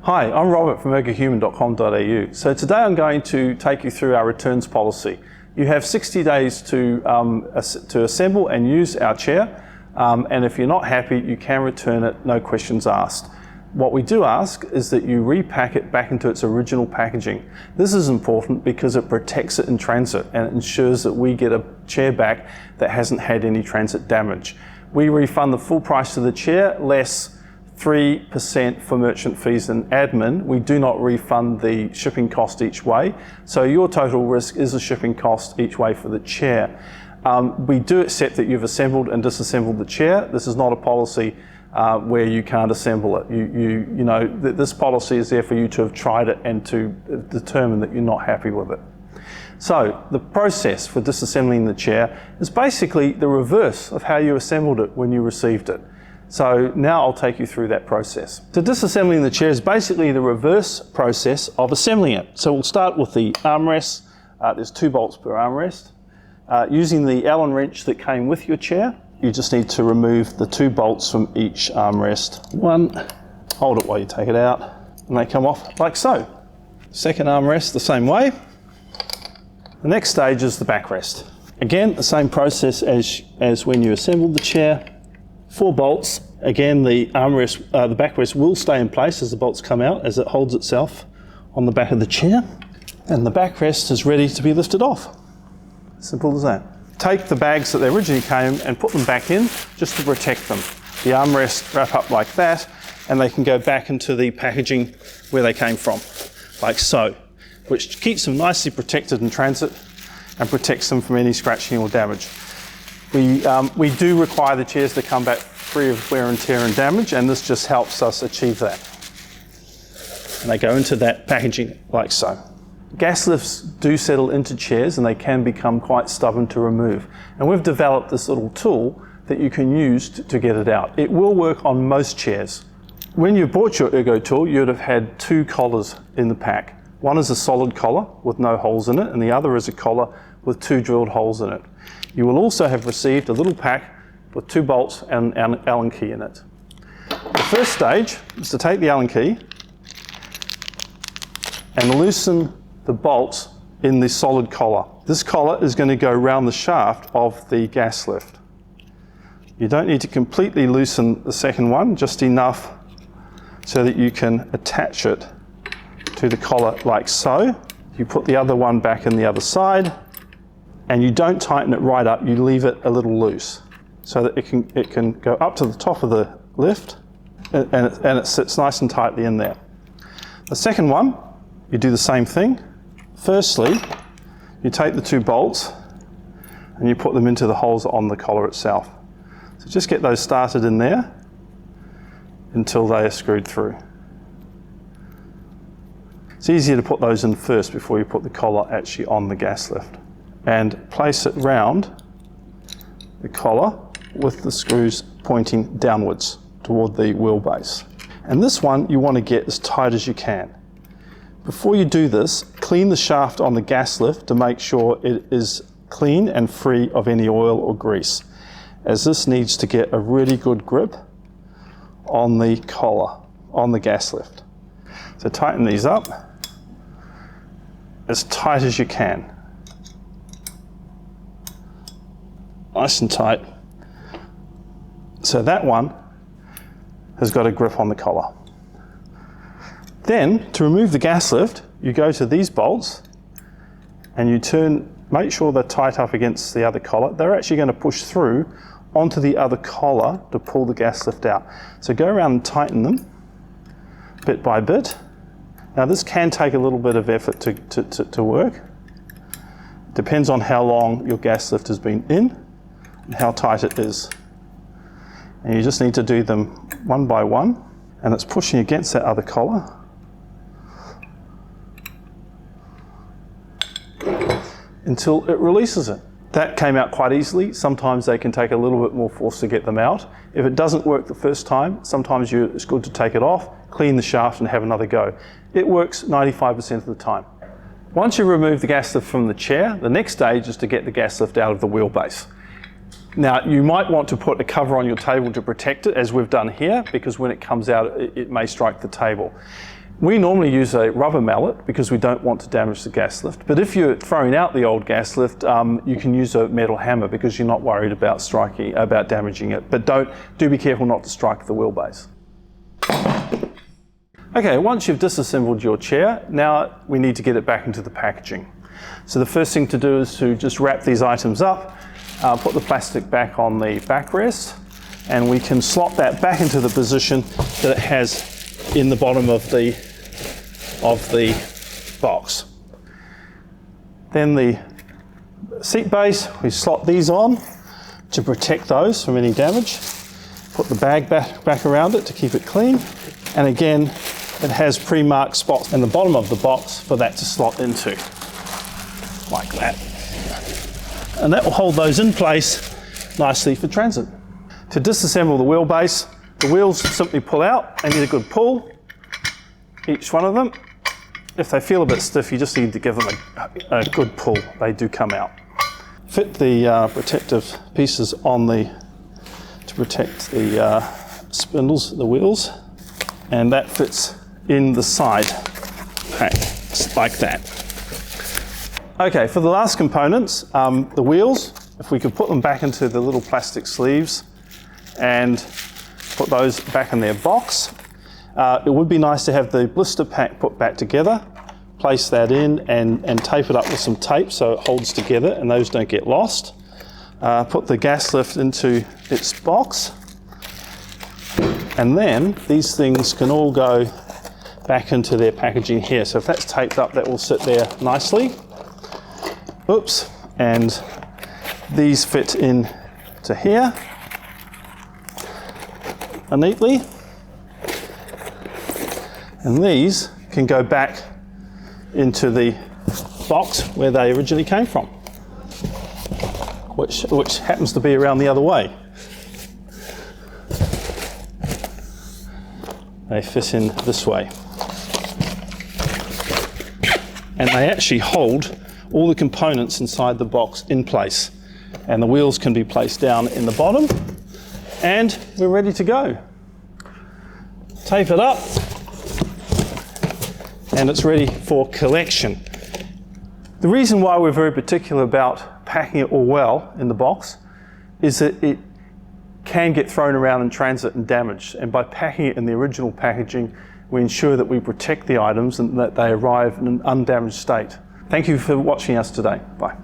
Hi, I'm Robert from Ergohuman.com.au. So today I'm going to take you through our returns policy. You have 60 days to assemble and use our chair, and if you're not happy, you can return it, no questions asked. What we do ask is that you repack it back into its original packaging. This is important because it protects it in transit and it ensures that we get a chair back that hasn't had any transit damage. We refund the full price of the chair, less 3% for merchant fees and admin. We do not refund the shipping cost each way. So your total risk is the shipping cost each way for the chair. We do accept that you've assembled and disassembled the chair. This is not a policy where you can't assemble it. This policy is there for you to have tried it and to determine that you're not happy with it. So the process for disassembling the chair is basically the reverse of how you assembled it when you received it. So now I'll take you through that process. So disassembling the chair is basically the reverse process of assembling it. So we'll start with the armrest. There's 2 bolts per armrest. Using the Allen wrench that came with your chair, you just need to remove the 2 bolts from each armrest. One, hold it while you take it out, and they come off like so. Second armrest the same way. The next stage is the backrest. Again, the same process as when you assembled the chair. 4 bolts. Again, the backrest will stay in place as the bolts come out, as it holds itself on the back of the chair. And the backrest is ready to be lifted off. Simple as that. Take the bags that they originally came and put them back in, just to protect them. The armrests wrap up like that, and they can go back into the packaging where they came from, like so, which keeps them nicely protected in transit and protects them from any scratching or damage. We do require the chairs to come back free of wear and tear and damage, and this just helps us achieve that. And they go into that packaging like so. Gas lifts do settle into chairs and they can become quite stubborn to remove. And we've developed this little tool that you can use to get it out. It will work on most chairs. When you bought your Ergo tool, you'd have had 2 collars in the pack. One is a solid collar with no holes in it, and the other is a collar with 2 drilled holes in it. You will also have received a little pack with 2 bolts and an Allen key in it. The first stage is to take the Allen key and loosen the bolts in the solid collar. This collar is going to go around the shaft of the gas lift. You don't need to completely loosen the second one, just enough so that you can attach it to the collar like so. You put the other one back in the other side, and you don't tighten it right up, you leave it a little loose so that it can go up to the top of the lift and it sits nice and tightly in there. The second one, you do the same thing. Firstly, you take the 2 bolts and you put them into the holes on the collar itself. So just get those started in there until they are screwed through. It's easier to put those in first before you put the collar actually on the gas lift. And place it round the collar with the screws pointing downwards toward the wheelbase. And this one you want to get as tight as you can. Before you do this, clean the shaft on the gas lift to make sure it is clean and free of any oil or grease, as this needs to get a really good grip on the collar, on the gas lift. So tighten these up as tight as you can. Nice and tight. So that one has got a grip on the collar. Then, to remove the gas lift, you go to these bolts and you make sure they're tight up against the other collar. They're actually going to push through onto the other collar to pull the gas lift out. So go around and tighten them bit by bit. Now this can take a little bit of effort to work. Depends on how long your gas lift has been in and how tight it is. And you just need to do them one by one, and it's pushing against that other collar until it releases it. That came out quite easily. Sometimes they can take a little bit more force to get them out. If it doesn't work the first time, sometimes it's good to take it off, clean the shaft and have another go. It works 95% of the time. Once you remove the gas lift from the chair, the next stage is to get the gas lift out of the wheelbase. Now, you might want to put a cover on your table to protect it, as we've done here, because when it comes out, it may strike the table. We normally use a rubber mallet because we don't want to damage the gas lift. But if you're throwing out the old gas lift, you can use a metal hammer because you're not worried about damaging it. But do be careful not to strike the wheelbase. Okay, once you've disassembled your chair, now we need to get it back into the packaging. So the first thing to do is to just wrap these items up, put the plastic back on the backrest, and we can slot that back into the position that it has in the bottom of the box. Then the seat base, we slot these on to protect those from any damage. Put the bag back around it to keep it clean. And again, it has pre-marked spots in the bottom of the box for that to slot into, like that. And that will hold those in place nicely for transit. To disassemble the wheelbase, the wheels simply pull out and get a good pull, each one of them. If they feel a bit stiff, you just need to give them a good pull. They do come out. Fit the protective pieces on to protect the spindles, the wheels, and that fits in the side pack, like that. Okay, for the last components, the wheels, if we could put them back into the little plastic sleeves and put those back in their box. It would be nice to have the blister pack put back together, place that in and tape it up with some tape so it holds together and those don't get lost. Put the gas lift into its box, and then these things can all go back into their packaging here. So if that's taped up, that will sit there nicely. Oops, and these fit in to here neatly. And these can go back into the box where they originally came from, which happens to be around the other way. They fit in this way. And they actually hold all the components inside the box in place. And the wheels can be placed down in the bottom, and we're ready to go. Tape it up, and it's ready for collection. The reason why we're very particular about packing it all well in the box is that it can get thrown around in transit and damaged, and by packing it in the original packaging, we ensure that we protect the items and that they arrive in an undamaged state. Thank you for watching us today. Bye.